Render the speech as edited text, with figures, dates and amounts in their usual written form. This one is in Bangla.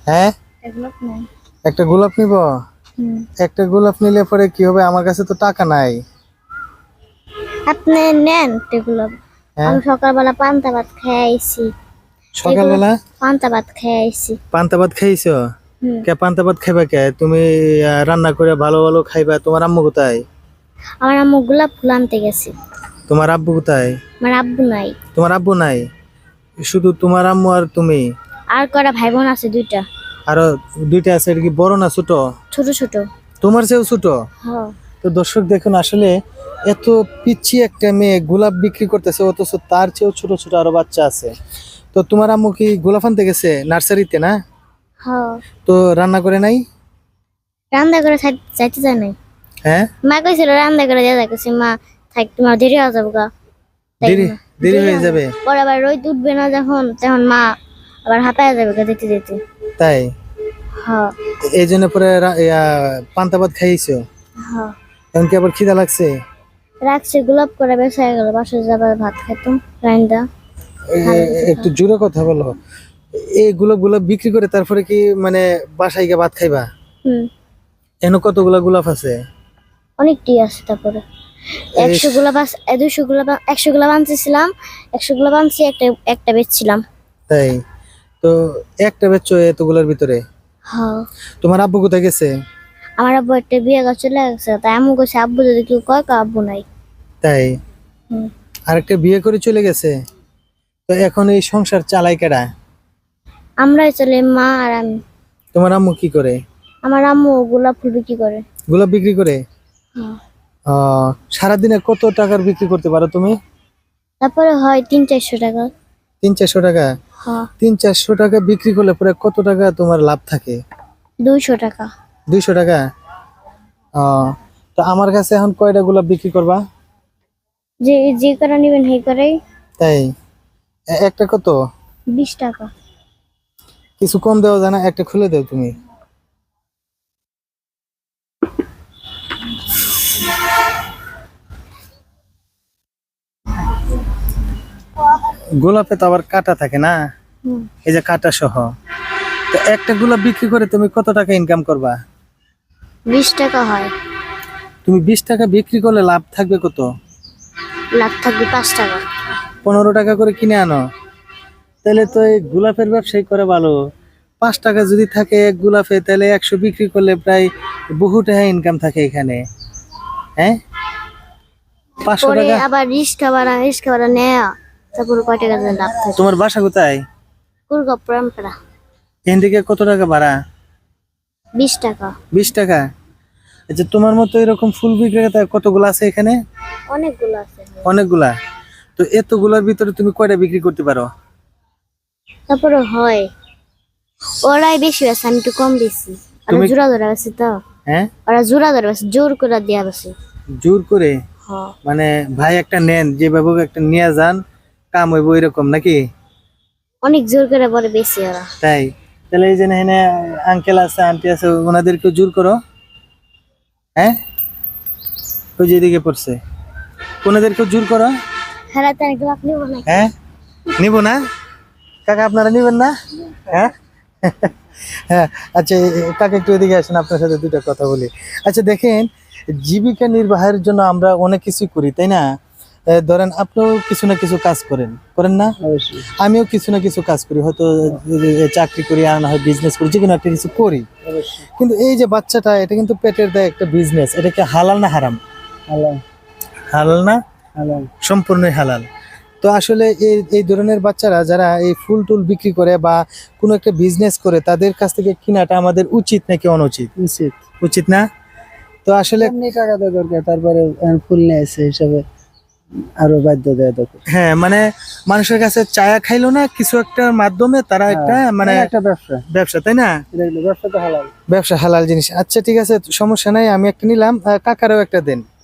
হ্যাঁ, গোলাপ নাই। একটা গোলাপ নিব। একটা গোলাপ নিলে পরে কি হবে, আমার কাছে তো টাকা নাই। আপনি নেন গোলাপ। হ্যাঁ, আমি সকালবেলা পান্তা ভাত খেয়ে আইছি। সকালবেলা পান্তা ভাত খেয়ে আইছি। পান্তা ভাত খাইছো? হুম। কে পান্তা ভাত খাইবা কে তুমি? রান্না করে ভালো ভালো খাইবা। তোমার আম্মু কোথায়? আমার আম্মু গোলাপ ফুল আনতে গেছে। তোমার আব্বু কোথায়? আমার আব্বু নাই। তোমার আব্বু নাই, শুধু তোমার আম্মু আর তুমি? আর কয়টা ভাই বোন আছে, দুইটা। আরো দুইটা আছে, এটা কি বড় না ছোট? ছোট ছোট। তোমার চেয়েও ছোট? হ্যাঁ। তো দর্শক দেখুন, আসলে এত পিচ্ছি একটা মেয়ে গোলাপ বিক্রি করতেছে, অথচ তার চেয়েও ছোট ছোট আরো বাচ্চা আছে। তো তোমার আম্মু কি গোলাপ আনতে গেছে নার্সারিতে না? হ্যাঁ। তো রান্না করে নাই? রান্না করে চাইতে যায় নাই। হ্যাঁ, মা কইছিল রান্না করে দিয়ে যাচ্ছে। মা থাক, তোমার দেরি হয়ে যাবে গা। তাই দেরি না? দেরি হয়ে যাবে। পরে আবার রোদ উঠবে না যখন, তখন মা আবার হাঁপায় যাবে গা যেতে যেতে। তাই হ্যাঁ। এই জন্য পরে পান্তা ভাত খাইছো? হ্যাঁ। এখন কি আবার খিদা লাগছে? রাখছে গোলাপ করে বেশ হয়ে গেল, বাসায় যাবার ভাত খাইতাম রাইন্দা। একটু জোরে কথা বলো। এই গোলাপ গোলাপ বিক্রি করে তারপরে কি মানে বাসায় গিয়ে ভাত খাইবা? হুম। এখনো কতগুলা গোলাপ আছে? অনেকটি আছে। তারপরে এই 100 গোলাপ আছে, 200 গোলাপ, 100 গোলাপ আনছিলাম। 100 গোলাপ আনছি, একটা একটা বেচছিলাম। তাই? তো একটা বেচছো এতগুলার ভিতরে? হ্যাঁ। তোমার আব্বু কোথায় গেছে? আমার আব্বু একটা বিয়ে করে চলে গেছে, তাই আম্মু কইছে আব্বু যদি কেউ কয় আব্বু নাই। তাই? হুম। আরেকটা বিয়ে করে চলে গেছে? তো এখন এই সংসার চালাই কেডা? আমরাই চলে, মা আর আমি। তোমার আম্মু কি করে? আমার আম্মু গোলাপ ফুল বিক্রি করে। গোলাপ বিক্রি করে? হ্যাঁ। সারাদিনে কত টাকার বিক্রি করতে পারো তুমি? তারপরে হয় 300-400 টাকা। 300-400 টাকা? হ্যাঁ। 300-400 টাকা বিক্রি করলে পরে কত টাকা তোমার লাভ থাকে? 200 টাকা। 200 টাকা? তো আমার কাছে এখন কয়টা গোলাপ বিক্রি করবা? যে যে করে নেবেন সেই করেই। তাই? একটা কত? 20 টাকা। কিছু কম দেওয়া যায় না? একটা খুলে দাও তুমি। গোলাপে তো আবার কাটা থাকে না, হুম। এই যে কাটা সহ। তো একটা গোলাপ বিক্রি করে তুমি কত টাকা ইনকাম করবা? 20 টাকা হয়। তুমি 20 টাকা বিক্রি করলে লাভ থাকবে কত? লাভ থাকবে 5 টাকা। 15 টাকা করে কিনে আনো। তাহলে তো এই গোলাপের ব্যবসায় করে ভালো। 5 টাকা যদি থাকে এক গোলাপে, তাহলে 100 বিক্রি করলে প্রায় বহু টাকা ইনকাম থাকে এখানে। হ্যাঁ, 500 পরে টাকা। আবার রিস্কা ভাড়া নেয়া, তারপরে কয় টাকা দিয়ে লাভ থাকে। তোমার বাসা কোথায়? কুরগা পরম্পরা। এখান থেকে কত টাকা ভাড়া? 20 টাকা। 20 টাকা? আচ্ছা, তোমার মতো এরকম ফুল বিক্রেতা কতগুলো আছে এখানে? অনেকগুলো আছে। অনেকগুলা। তো এতগুলার ভিতরে তুমি কয়টা বিক্রি করতে পারো? তারপরে হয় ওরাই বেশি আছে, আমি একটু কম বেশি। আর তুমি? জোড়া ধরে আছে তো। হ্যাঁ, ওরা জোড়া ধরে আছে, জোর করে দেয়া আছে। জোর করে? হ্যাঁ। মানে ভাই একটা নেন, যেভাবে হোক একটা নিয়ে যান, কাম হইব, এরকম নাকি? অনেক জোর করে বলে বেশি ওরা। তাই? তাহলে এই যে এখানে আঙ্কেল আছে, আন্টি আছে, ওনাদেরকে জোর করো। হ্যাঁ, ওই যে এদিকে পড়ছে, ওনাদেরকে জোর করো। হ্যাঁ, তাই গোলাপ নিব না। হ্যাঁ, নিব না? কাকা আপনারা নিবেন না? হ্যাঁ। হ্যাঁ, আচ্ছা কাকা একটু এদিকে আসেন, আপনার সাথে দুটো কথা বলি। আচ্ছা দেখেন, জীবিকা নির্বাহের জন্য আমরা অনেক কিছুই করি, তাই না? ধরেন আপনিও কিছু না কিছু কাজ করেন না? অবশ্যই। আমিও কিছু না কিছু কাজ করি, হয়তো চাকরি করি, আর না হয় বিজনেস করি, যে কোনো একটা কিছু করি। অবশ্যই। কিন্তু এই যে বাচ্চাটা, এটা কিন্তু পেটের দায় একটা বিজনেস। এটা কি হালাল না হারাম? হালাল। হালাল না? হালাল। সম্পূর্ণই হালাল। তো আসলে এই এই ধরনের বাচ্চারা যারা এই ফুল টুল বিক্রি করে বা কোনো একটা বিজনেস করে, তাদের কাছ থেকে কেনাটা আমাদের উচিত নাকি অনুচিত? উচিত। উচিত না? তো আসলে এমনি টাকা দেওয়া দরকার, তারপরে ফুল নিয়েছে হিসাবে আরো বাধ্য দেওয়া দরকার। হ্যাঁ, মানে মানুষের কাছে চায়া খাইলো না, কিছু একটা মাধ্যমে তারা একটা মানে একটা ব্যবসা। ব্যবসা, তাই না? ব্যবসা তো হালাল। ব্যবসা হালাল জিনিস। আচ্ছা ঠিক আছে, সমস্যা নাই, আমি একটা নিলাম, কাকারও একটা দেন।